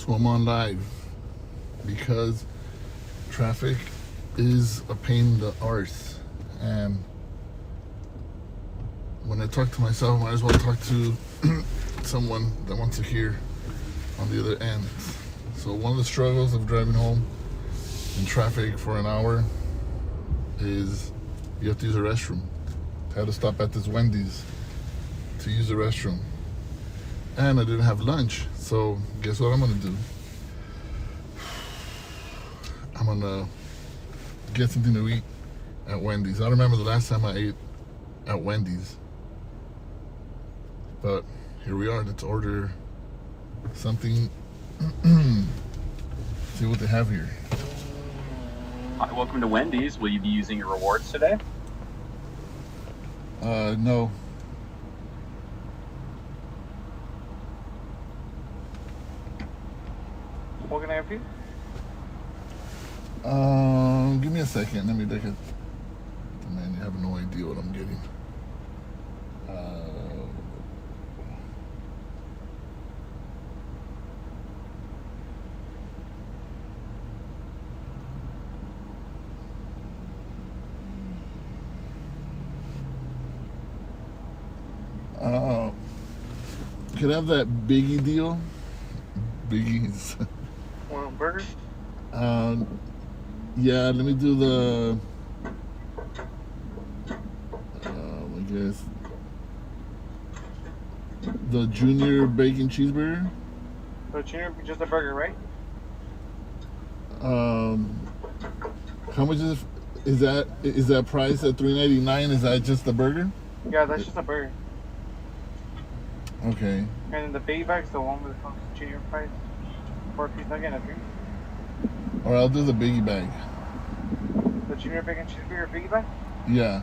So I'm on live because traffic is a pain in the arse. And when I talk to myself, I might as well talk to someone that wants to hear on the other end. So one of the struggles of driving home in traffic for an hour is you have to use a restroom. I had to stop at this Wendy's to use the restroom. And I didn't have lunch, so guess what I'm gonna do? I'm gonna get something to eat at Wendy's. I don't remember the last time I ate at Wendy's, but here we are. Let's order something. See what they have here. Hi, welcome to Wendy's. Will you be using your rewards today? No. What can I help you? Give me a second. Let me look at the menu. I have no idea what I'm getting. Could I have that Biggie deal? Biggie's. Want a burger? Yeah, let me do the. I guess the junior bacon cheeseburger. So junior, just a burger, right? How much is that? Is that price at $3.99? Is that just the burger? Yeah, that's just a burger. Okay. And then the baby bag's the one with the junior fries, 4-piece nugget and a drink. Or I'll do the biggie bag. The junior bacon cheeseburger biggie bag? Yeah.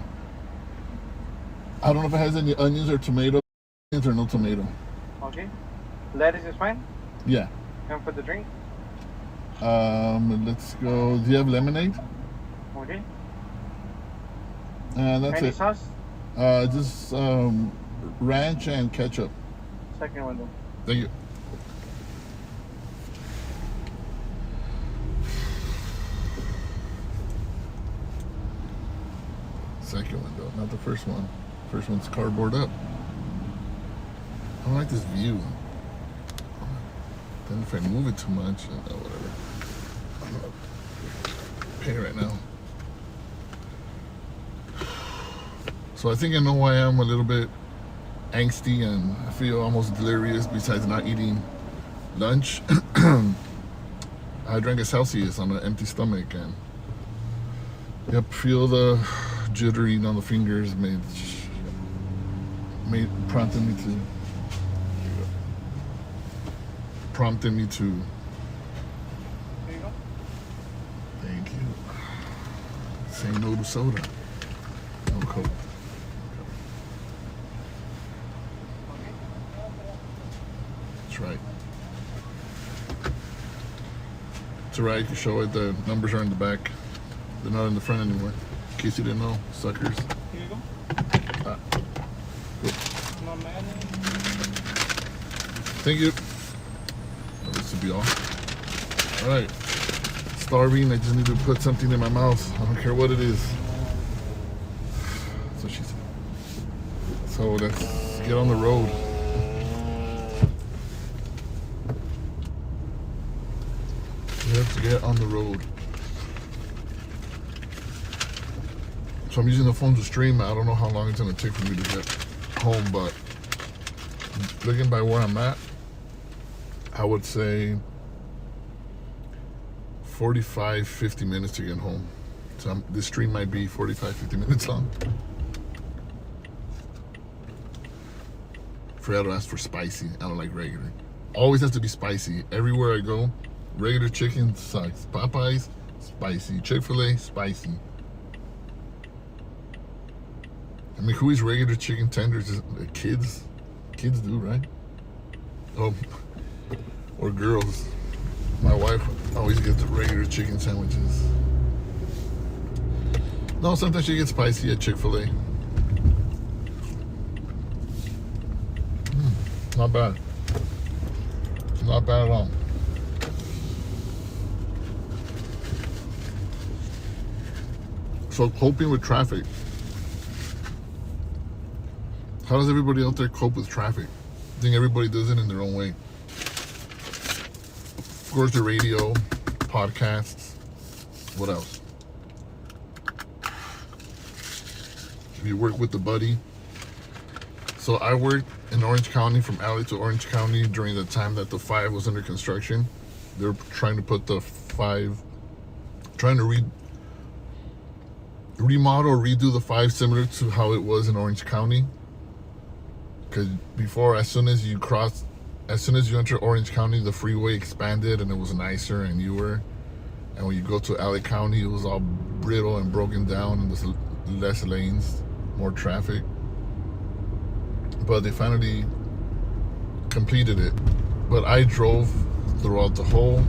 I don't know if it has any onions or tomato. Onions or no tomato. Okay. Lettuce is fine. Yeah. And for the drink? Let's go. Do you have lemonade? Okay. That's Any it. sauce? Just ranch and ketchup. Second window. Thank you. Second window, not the first one. First one's cardboard up. I don't like this view. Then if I move it too much, whatever. I'm gonna pay right now. So I think I know why I'm a little bit angsty and I feel almost delirious besides not eating lunch. I drank a Celsius on an empty stomach and yep, feel the jittering on the fingers prompted me to There you go. thank you. Say no to soda. No Coke. Okay. That's right. It's alright, you show it, the numbers are in the back. They're not in the front anymore. In case you didn't know, suckers. Here you go. Ah, No mayonnaise. thank you. Well, this will be all. Alright. Starving, I just need to put something in my mouth. I don't care what it is. That's what she said. So let's get on the road. Let's get on the road. So I'm using the phone to stream. I don't know how long it's going to take for me to get home, but looking by where I'm at, I would say 45, 50 minutes to get home. So this stream might be 45, 50 minutes long. Forgot to ask for spicy. I don't like regular. Always has to be spicy. Everywhere I go, regular chicken sucks. Popeyes, spicy. Chick-fil-A, spicy. I mean, who eats regular chicken tenders? Just kids? Kids do, right? Oh, or girls. My wife always gets the regular chicken sandwiches. No, sometimes she gets spicy at Chick-fil-A. Not bad. Not bad at all. So coping with traffic. How does everybody out there cope with traffic? I think everybody does it in their own way. Of course, the radio, podcasts. What else? You work with the buddy. So I worked in Orange County, from LA to Orange County, during the time that the 5 was under construction. They were trying to put the 5, trying to remodel or redo the 5 similar to how it was in Orange County. Because before, as soon as you enter Orange County, the freeway expanded and it was nicer and newer. And when you go to LA County, it was all brittle and broken down, and there's less lanes, more traffic. But they finally completed it. But I drove throughout the whole,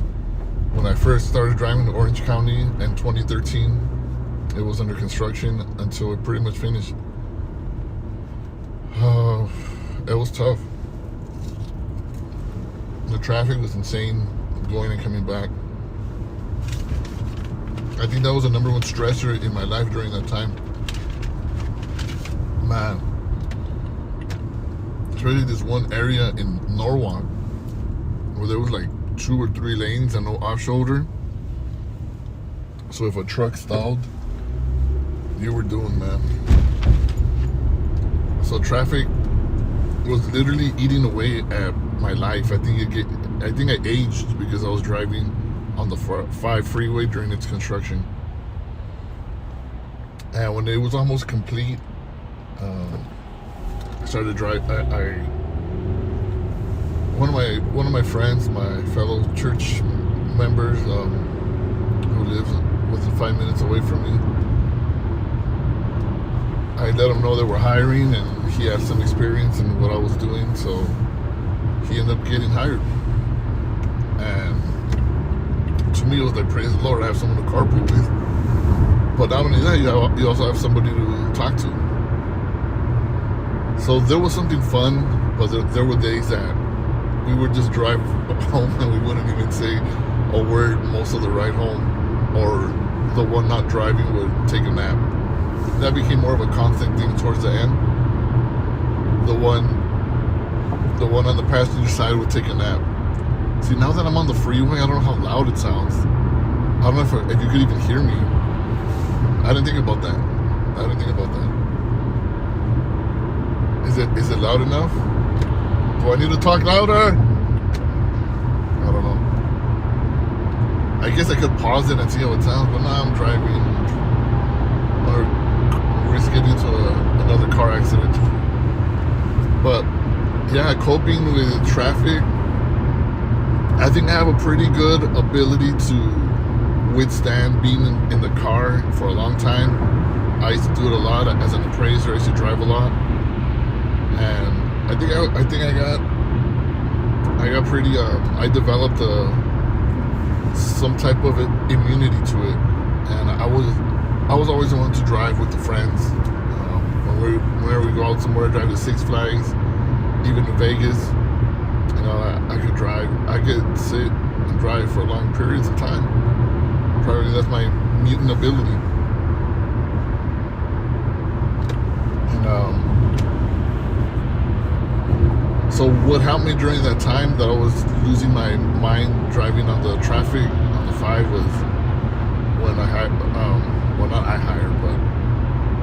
when I first started driving to Orange County in 2013, it was under construction until it pretty much finished. It was tough. The traffic was insane, going and coming back. I think that was the number one stressor in my life during that time. Man. Especially this one area in Norwalk where there was like 2 or 3 lanes and no off-shoulder. So if a truck stalled, you were doomed, man. So traffic was literally eating away at my life. I think I aged because I was driving on the 5 freeway during its construction. And when it was almost complete, I started to drive. One of my friends, my fellow church members, who lives within 5 minutes away from me, I let him know that we're hiring, and he had some experience in what I was doing, so he ended up getting hired. And to me, it was like, praise the Lord, I have someone to carpool with. But not only that, you also have somebody to talk to. So there was something fun, but there were days that we would just drive home and we wouldn't even say a word most of the ride home, or the one not driving would take a nap. That became more of a constant thing towards the end. The one on the passenger side would take a nap. See, now that I'm on the freeway, I don't know how loud it sounds. I don't know if you could even hear me. I didn't think about that. Is it loud enough? Do I need to talk louder? I don't know. I guess I could pause it and see how it sounds, but now I'm driving. Or risk getting into another car accident. But yeah, coping with traffic, I think I have a pretty good ability to withstand being in the car for a long time. I used to do it a lot as an appraiser. I used to drive a lot, and I developed some type of immunity to it, and I was always the one to drive with the friends. Whenever we go out somewhere, drive to Six Flags, even to Vegas. I could drive. I could sit and drive for long periods of time. Probably that's my mutant ability. And so what helped me during that time that I was losing my mind driving on the traffic on the 5 was when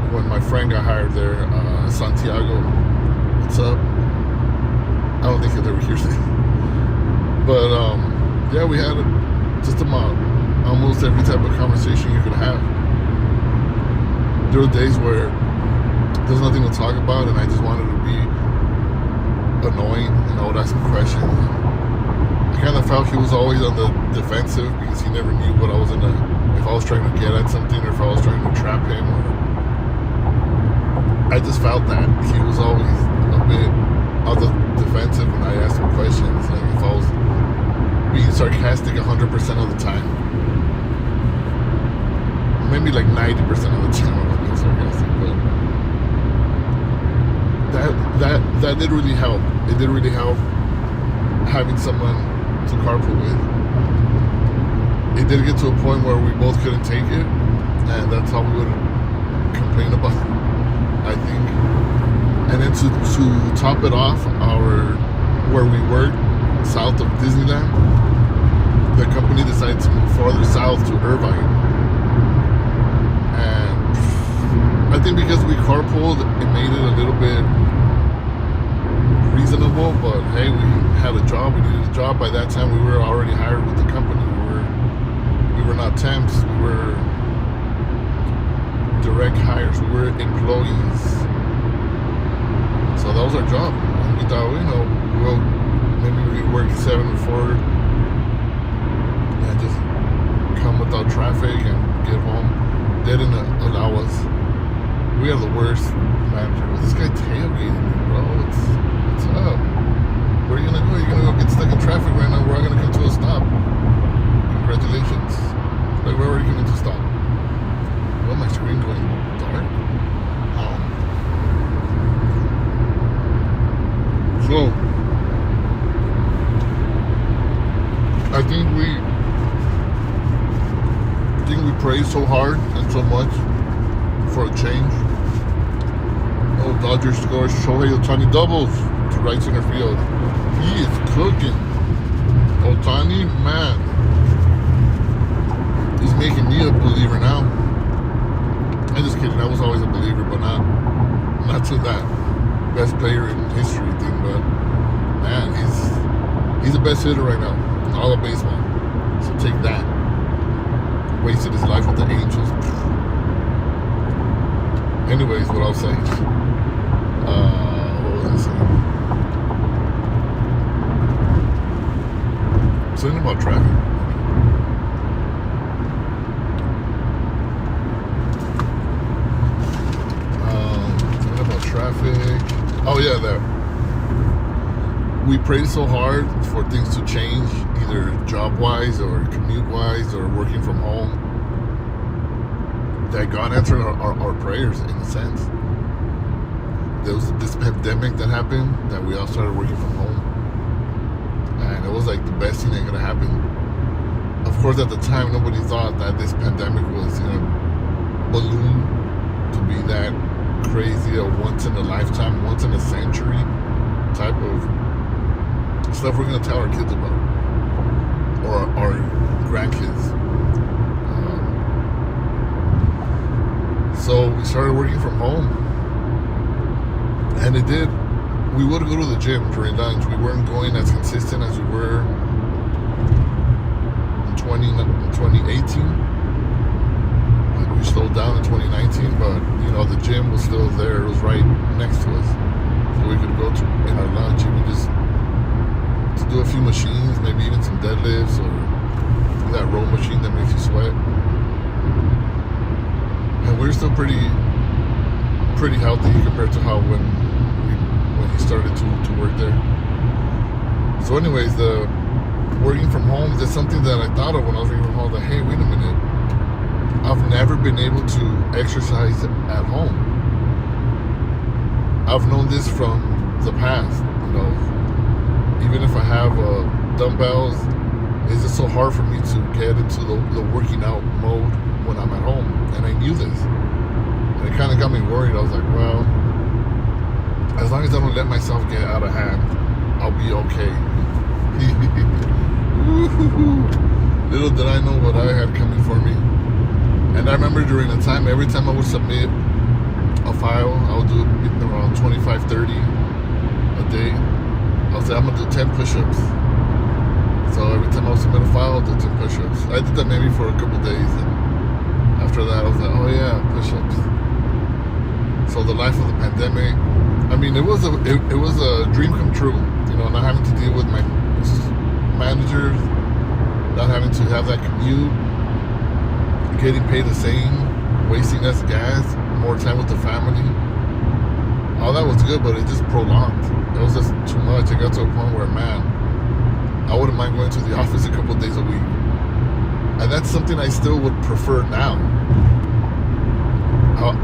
when my friend got hired there, Santiago. What's up? I don't think he'll ever hear this. But yeah, we had just about almost every type of conversation you could have. There were days where there's nothing to talk about, and I just wanted to be annoying, and I would ask him questions. I kind of felt he was always on the defensive because he never knew what I was if I was trying to get at something, or if I was trying to trap him. I just felt that he was always a bit on the defensive when I asked him questions. Like if I was being sarcastic 100% of the time, maybe like 90% of the time I was being sarcastic, but that did really help. It did really help having someone to carpool with. It did get to a point where we both couldn't take it, and that's how we would complain about, I think. And then to top it off, where we work, south of Disneyland, the company decided to move farther south to Irvine. And I think because we carpooled, it made it a little bit reasonable, but hey, we had a job, we needed a job. By that time, we were already hired with the company. We were not temps, we were direct hires, we were employees. So that was our job. And we thought, well, maybe we could work 7 to 4 and just come without traffic and get home. They didn't allow us. We are the worst manager. This guy tailgating me, bro. What's up? Where are you gonna go? You're gonna go get stuck in traffic right now. We're all gonna come to a stop. Congratulations. Like, where are you coming to stop? Well, my screen going dark. So, I think we prayed so hard and so much for a change. Oh, Dodgers scores Shohei Ohtani doubles to right center field. He is cooking. Ohtani, man, he's making me a believer now. I'm just kidding. I was always a believer, but not to that best player in history thing. But man, he's the best hitter right now in all of baseball. So take that. Wasted his life with the Angels. Anyways, what I was saying. What was I saying? Something about traffic. Something about traffic. Oh yeah, that. We prayed so hard for things to change, either job-wise or commute-wise or working from home, that God answered our prayers in a sense. There was this pandemic that happened that we all started working from home. And it was like the best thing that could have happened. Of course, at the time, nobody thought that this pandemic was going to balloon to be that crazy, a once-in-a-lifetime, once-in-a-century type of stuff we're going to tell our kids about. Or our grandkids. So we started working from home. And it did. We would go to the gym during lunch. We weren't going as consistent as we were in 2018. Like, we slowed down in 2019, but the gym was still there. It was right next to us. So we could go to in our lunch even just to do a few machines, maybe even some deadlifts or that row machine that makes you sweat. And we're still pretty healthy compared to how when he started to work there. So anyways, the working from home is something that I thought of when I was working from home. That, hey, wait a minute, I've never been able to exercise at home. I've known this from the past, even if I have dumbbells, it's just so hard for me to get into the working out mode when I'm at home. And I knew this. And it kind of got me worried. I was like, well, as long as I don't let myself get out of hand, I'll be okay. Little did I know what I had coming for me. And I remember during the time, every time I would submit a file, I would do it around 25, 30 a day. I would say, I'm going to do 10 push-ups. So every time I would submit a file, I'll do 10 push-ups. I did that maybe for a couple days. And after that, I was like, oh yeah, push-ups. So the life of the pandemic, I mean, it was a dream come true. Not having to deal with my managers, not having to have that commute, getting paid the same, wasting less gas, more time with the family. All that was good, but it just prolonged. It was just too much. It got to a point where, man, I wouldn't mind going to the office a couple of days a week. And that's something I still would prefer now.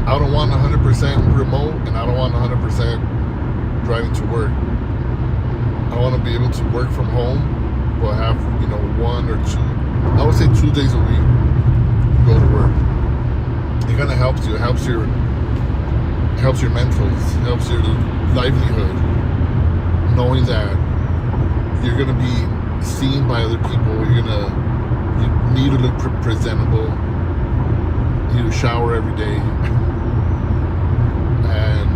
I don't want 100% remote, and I don't want 100% driving to work. I want to be able to work from home, but have, 1 or 2, I would say 2 days a week, go to work. It kind of helps you. It helps your helps your mentals, helps your livelihood, knowing that you're gonna be seen by other people. You need to look presentable. You need to shower every day, and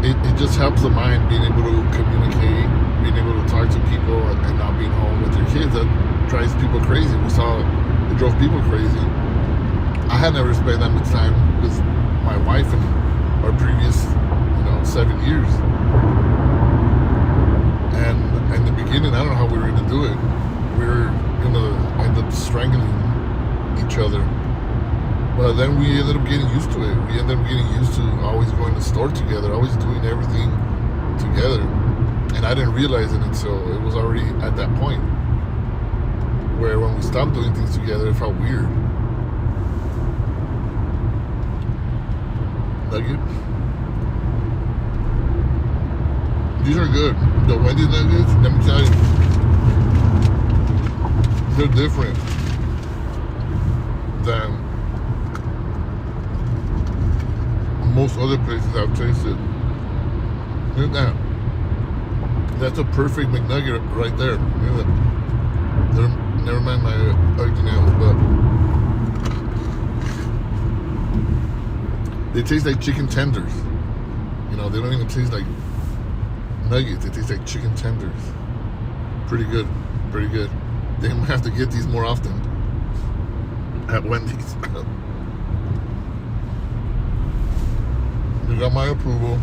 it just helps the mind being able to communicate, being able to talk to people, and not being home with your kids. That drives people crazy. We saw it drove people crazy. I had never spent that much time with my wife in our previous 7 years. And in the beginning, I don't know how we were going to do it. We were going to end up strangling each other. But then we ended up getting used to it. We ended up getting used to always going to the store together, always doing everything together. And I didn't realize it until it was already at that point where when we stopped doing things together, it felt weird. Nugget. These are good. The Wendy's nuggets, let me tell you, they're different than most other places I've tasted. Look at that. That's a perfect McNugget right there. Look at that. Never mind my ugly nails, but they taste like chicken tenders. They don't even taste like nuggets. They taste like chicken tenders. Pretty good. Pretty good. They might have to get these more often at Wendy's. They got my approval.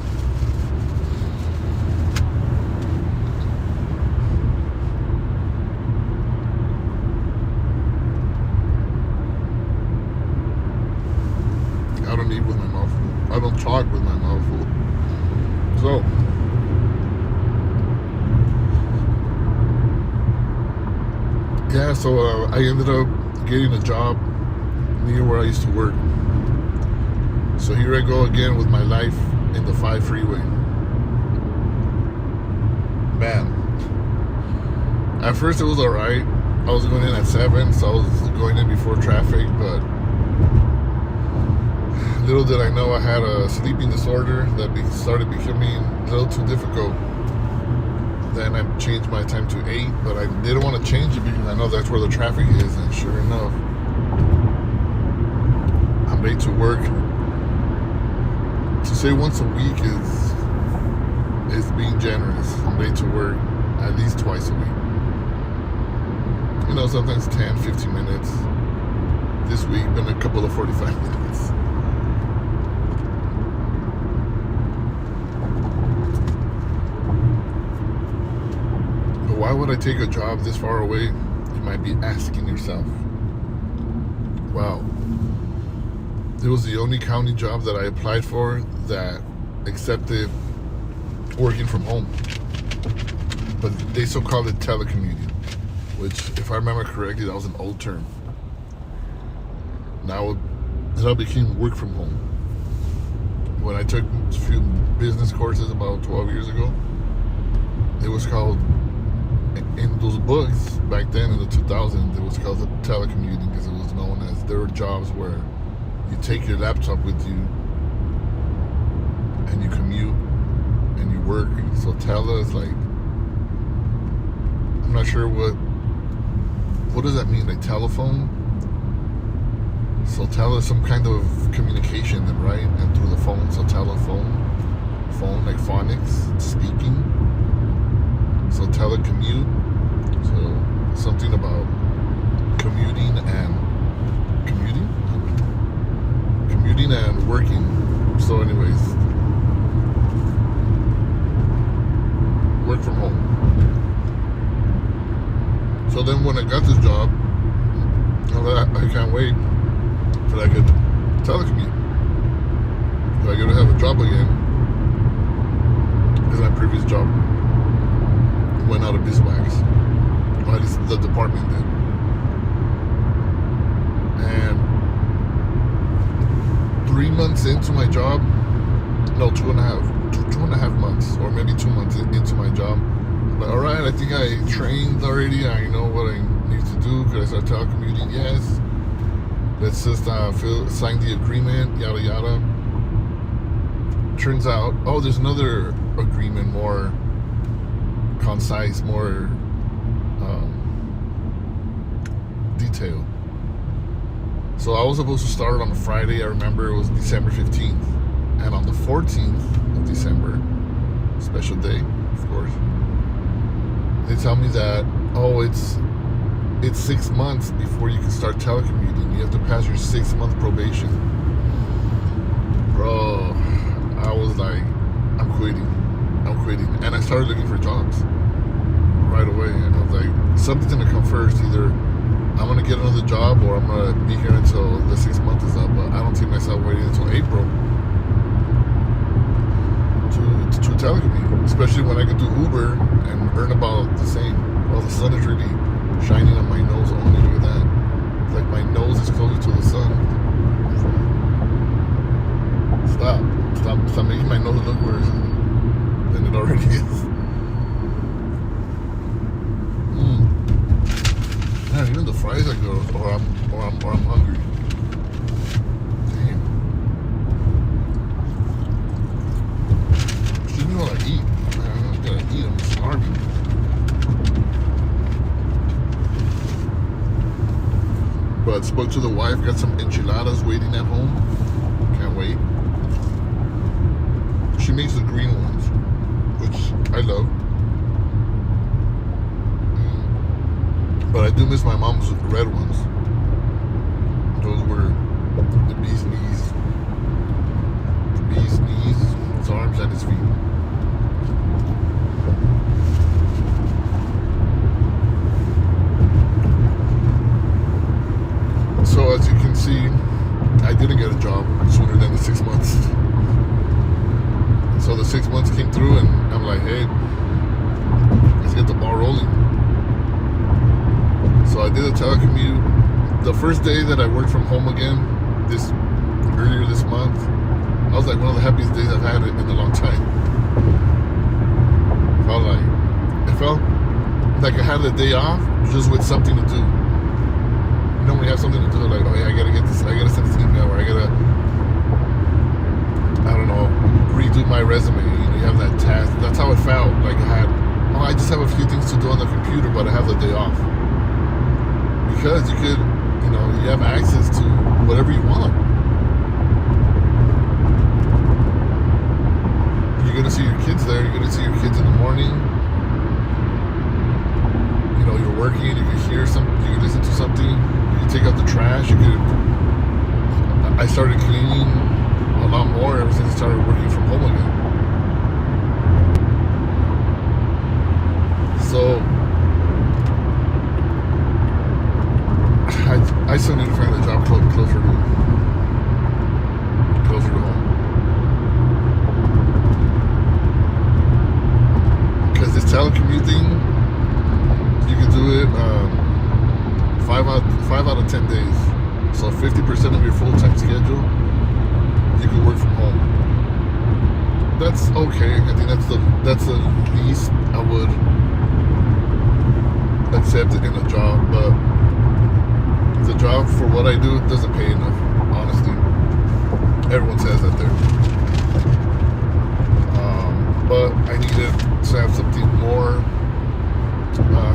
I don't eat with my mouth full. I don't talk with my mouth full. So, yeah, so I ended up getting a job near where I used to work. So here I go again with my life in the 5 freeway. Man, at first it was alright. I was going in at 7, so I was going in before traffic, but little did I know I had a sleeping disorder that started becoming a little too difficult. Then I changed my time to 8, but I didn't want to change it because I know that's where the traffic is, and sure enough, I'm late to work. To say once a week is being generous. I'm late to work at least twice a week. Sometimes 10, 15 minutes. This week, been a couple of 45 minutes. But why would I take a job this far away? You might be asking yourself. Wow. It was the only county job that I applied for that accepted working from home. But they still call it telecommuting, which, if I remember correctly, that was an old term. Now it all became work from home. When I took a few business courses about 12 years ago, it was called, in those books back then in the 2000s, it was called telecommuting because it was known as, there were jobs where you take your laptop with you and you commute and you work. So tele is like, I'm not sure what does that mean, like telephone? So tele is some kind of communication, right? And through the phone, so telephone, phone, like phonics, speaking. So telecommute, so something about commuting and working. So anyways, work from home. So then when I got this job, I can't wait till I could telecommute. So I gotta have a job again, because my previous job went out of beeswax. Well, at least the department did. And 3 months into my job, no, 2.5 months, or maybe 2 months into my job, I'm like, all right, I think I trained already. I know what I need to do. Could I start telecommuting? Yes. Let's just sign the agreement, yada yada. turns out, oh, there's another agreement, more concise, more detailed. So I was supposed to start on a Friday. I remember it was December 15th. And on the 14th of December, special day, of course, they tell me that, oh, it's 6 months before you can start telecommuting. You have to pass your 6-month probation. Bro, I was like, I'm quitting. And I started looking for jobs right away. And I was like, something's gonna come first. Either I'm gonna get another job or I'm gonna be here until the 6 months is up. But I don't see myself waiting until April to telecommute, especially when I can do Uber and earn about the same. Well, the sun is really shining on my nose only. Look at that. It's like my nose is closer to the sun. Stop making my nose look worse than it already is. Man, even the fries are good, or I'm hungry. Damn. Excuse me while I eat. Man, I'm gonna eat. I'm starving. But spoke to the wife. Got some enchiladas waiting at home. Can't wait. She makes the green ones, which I love. But I do miss my mom's red ones. Those were the bee's knees. The bee's knees, its arms, and its feet. So as you can see, I didn't get a job sooner than the 6 months. So the 6 months came through and I'm like, hey, let's get the ball rolling. So I did a telecommute. The first day that I worked from home again, earlier this month, I was like one of the happiest days I've had in a long time. It felt like I had a day off just with something to do. You know when you have something to do, like, oh yeah, I gotta send this email, or I gotta, I don't know, redo my resume. You know, you have that task. That's how it felt. Like I just have a few things to do on the computer, but I have the day off. Because you could, you have access to whatever you want. You're gonna see your kids there. You're gonna see your kids in the morning. You're working. You can hear something. You can listen to something. You can take out the trash. I started cleaning a lot more ever since I started working from home again. So I still need to find a job closer to home. Because this telecommuting, you can do it 5 out of 10 days. So 50% of your full-time schedule, you can work from home. That's okay. I think that's the least I would accept in a job, but the job for what I do doesn't pay enough, honestly. Everyone says that there. But I needed to have something more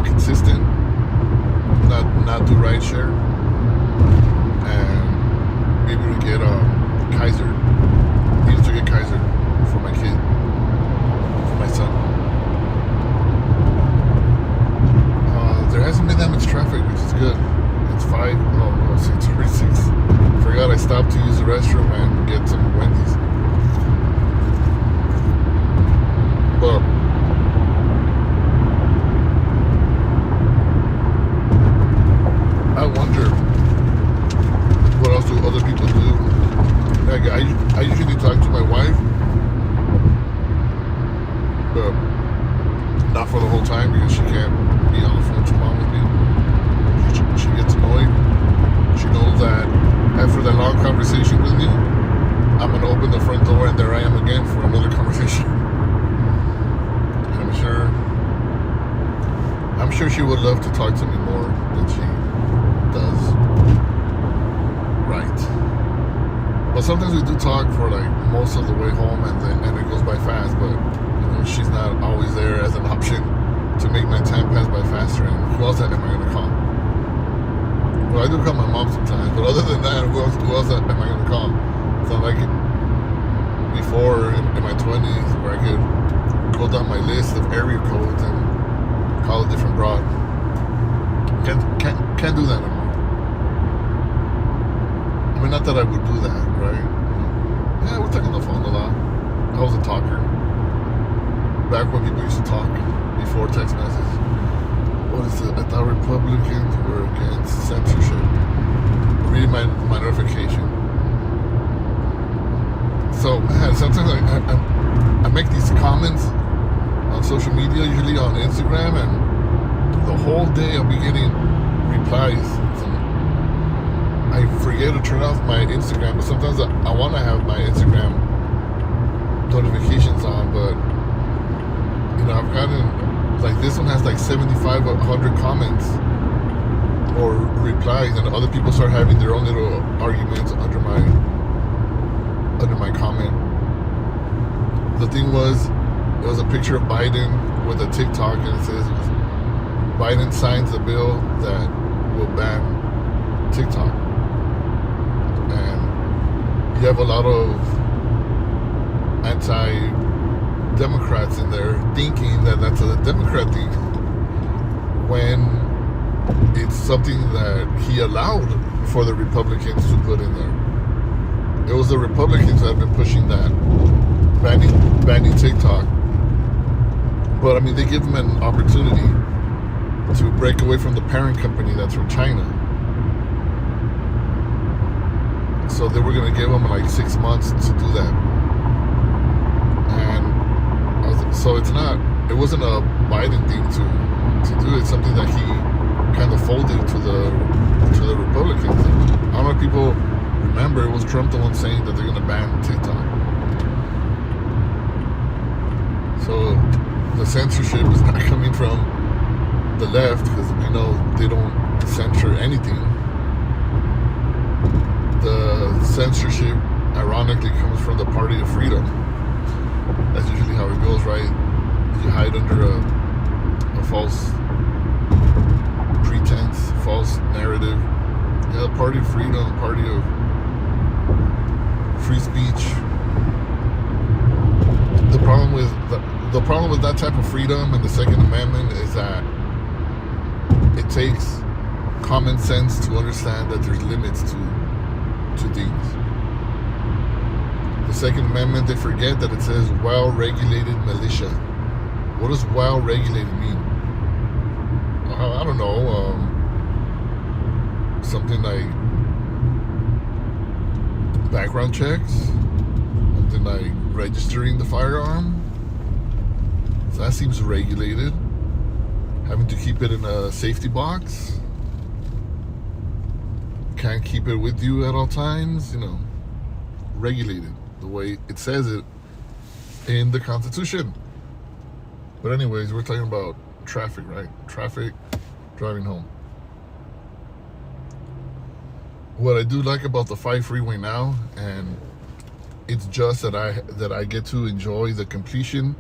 consistent, not do rideshare, and maybe to get Kaiser. Needed to get Kaiser for my kid, for my son. There hasn't been that much traffic, which is good. It's 6:36. Forgot I stopped to use the restroom and get some Wendy's. But I wonder what else do other people do. Like I usually talk to my wife, but not for the whole time because she can't be on the phone too long with me. She gets annoyed. She knows that after that long conversation with me, I'm gonna open the front door and there I am again for another conversation. And I'm sure she would love to talk to me more than she does. Right. But sometimes we do talk for like most of the way home, and it goes by fast. But she's not always there as an option to make my time pass by faster. And who else am I gonna call? Well, I do call my mom sometimes, but other than that, who else am I gonna call? It's not like before in my 20s where I could go down my list of area codes and call a different broad. Can't do that anymore. I mean, not that I would do that, right? Yeah, we're talking on the phone a lot. I was a talker. Back when people used to talk before text message. What is it? I thought Republicans were against censorship. Read my notification. So, man, sometimes I make these comments on social media, usually on Instagram, and the whole day I'll be getting replies. I forget to turn off my Instagram, but sometimes I want to have my Instagram notifications on, but I've gotten, like, this one has like 7,500 comments or replies, and other people start having their own little arguments under my comment. The thing was, it was a picture of Biden with a TikTok, and it says Biden signs a bill that will ban TikTok. And you have a lot of anti-Democrats in there thinking that that's a Democrat thing, when it's something that he allowed for the Republicans to put in there. It was the Republicans that have been pushing that, banning TikTok. But I mean, they give them an opportunity to break away from the parent company that's from China. So they were going to give them like 6 months to do that. And so it wasn't a Biden thing to do. It's something that he kind of folded to the Republicans. I don't know if people remember, it was Trump the one saying that they're going to ban TikTok. So the censorship is not coming from the left, because they don't censor anything. The censorship ironically comes from the Party of Freedom. That's usually how it goes, right? You hide under a false pretense, false narrative. Yeah, the Party of Freedom, the Party of free speech. The problem with that type of freedom and the Second Amendment is that it takes common sense to understand that there's limits to things. The Second Amendment, they forget that it says well-regulated militia. What does well-regulated mean? I don't know. Something like background checks, something like registering the firearm. So that seems regulated. Having to keep it in a safety box. Can't keep it with you at all times. Regulated the way it says it in the Constitution. But anyways, we're talking about traffic, right? Traffic, driving home. What I do like about the 5 freeway now, and it's just that I get to enjoy the completion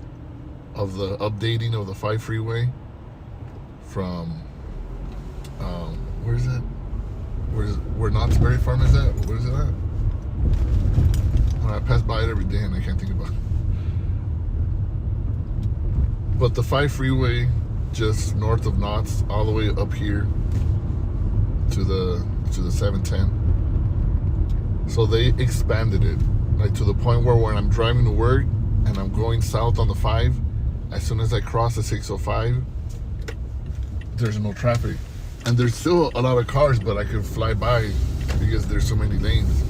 of the updating of the 5 freeway from where Knott's Berry Farm is at? Where is it at? I pass by it every day and I can't think about it. But the 5 freeway just north of Knott's, all the way up here to the 710. So they expanded it, like, to the point where when I'm driving to work and I'm going south on the 5, as soon as I cross the 605, there's no traffic. And there's still a lot of cars, but I could fly by because there's so many lanes.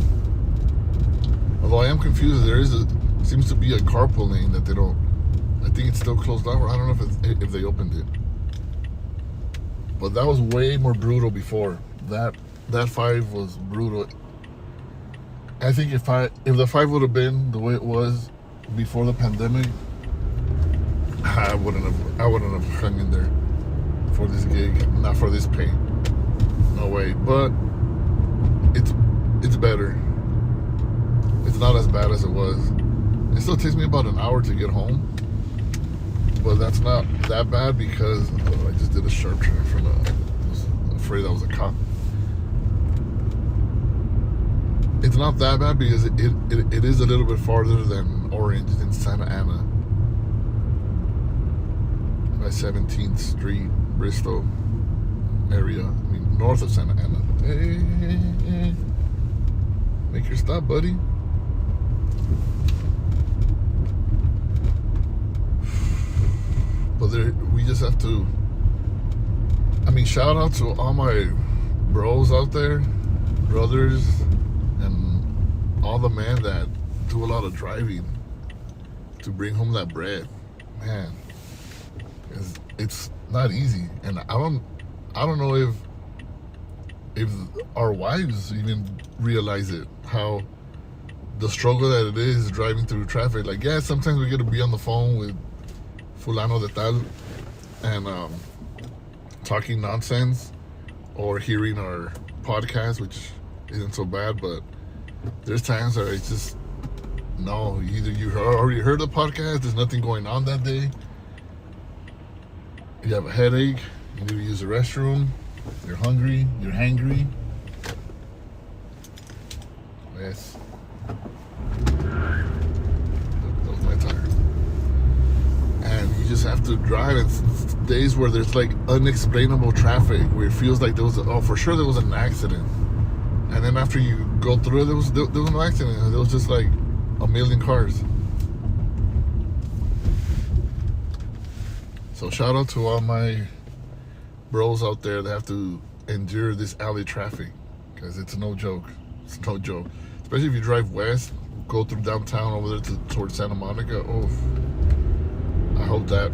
Although I am confused, seems to be a carpool lane that they don't. I think it's still closed off, or I don't know if they opened it. But that was way more brutal before. That 5 was brutal. I think if the 5 would have been the way it was before the pandemic, I wouldn't have hung in there for this gig, not for this pay. No way. But it's better. It's not as bad as it was. It still takes me about an hour to get home, but that's not that bad because I just did a sharp turn in front of. I was afraid that was a cop. It's not that bad because it is a little bit farther than Orange in Santa Ana. By 17th Street, Bristol area. I mean, north of Santa Ana. Hey. Make your stop, buddy. But we just have to. I mean, shout out to all my bros out there, brothers, and all the men that do a lot of driving to bring home that bread. Man, it's not easy, and I don't know if our wives even realize it, how the struggle that it is driving through traffic. Like, yeah, sometimes we get to be on the phone with fulano de tal and talking nonsense or hearing our podcast, which isn't so bad, but there's times where it's just, no, either you already heard the podcast, there's nothing going on that day, you have a headache, you need to use the restroom, you're hungry, you're hangry. Yes. That was my tire. And you just have to drive. It's days where there's like unexplainable traffic, where it feels like there was for sure there was an accident. And then after you go through it, there was no accident. There was just like a million cars. So shout out to all my bros out there that have to endure this alley traffic, because it's no joke. It's no joke. Especially if you drive west, go through downtown over there towards Santa Monica. Oh, I hope that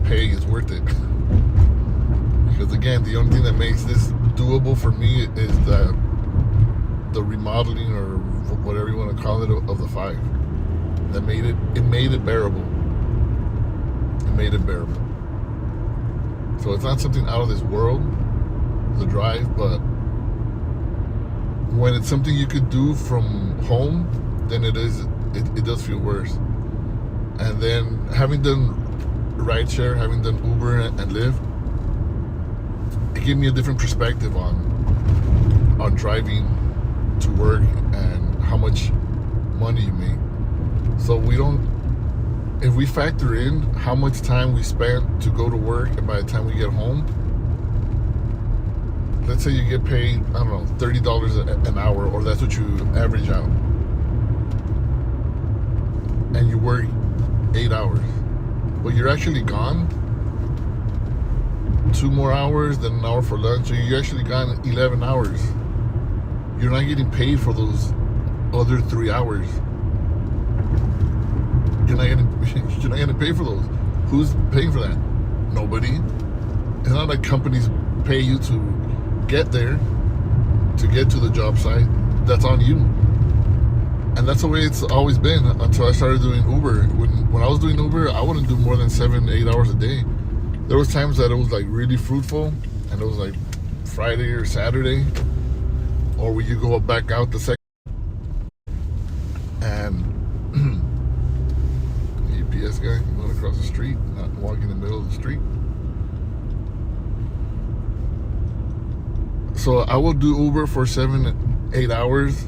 pay is worth it. Because again, the only thing that makes this doable for me is the remodeling, or whatever you want to call it, of the 5. That made it bearable. It made it bearable. So it's not something out of this world, the drive, but when it's something you could do from home, then it does feel worse. And then having done rideshare, having done Uber and Lyft, it gave me a different perspective on driving to work and how much money you make. So if we factor in how much time we spend to go to work, and by the time we get home, let's say you get paid, I don't know, $30 an hour, or that's what you average out, and you work 8 hours, but you're actually gone 2 more hours, then an hour for lunch, so you're actually gone 11 hours. You're not getting paid for those other 3 hours. You're not getting paid for those. Who's paying for that? Nobody. It's not like companies pay you to get there, to get to the job site. That's on you. And that's the way it's always been until I started doing Uber. When I was doing Uber, I wouldn't do more than 7-8 hours a day. There was times that it was like really fruitful, and it was like Friday or Saturday, or we could go back out the second. And the UPS guy going across the street, not walking in the middle of the street. So I would do Uber for 7-8 hours,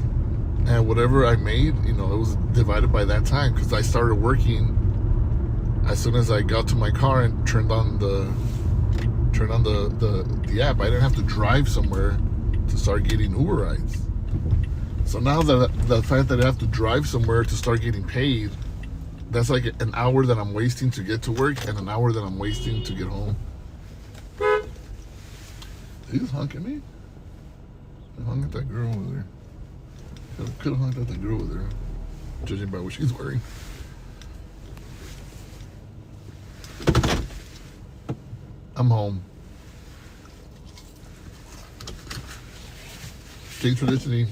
and whatever I made, it was divided by that time, because I started working as soon as I got to my car and turned on the app. I didn't have to drive somewhere to start getting Uber rides. So now that the fact that I have to drive somewhere to start getting paid, that's like an hour that I'm wasting to get to work and an hour that I'm wasting to get home. Did he just honk at me? I hung at that girl over there. I could have honked at the girl over there, judging by what she's wearing. I'm home. Thanks for listening.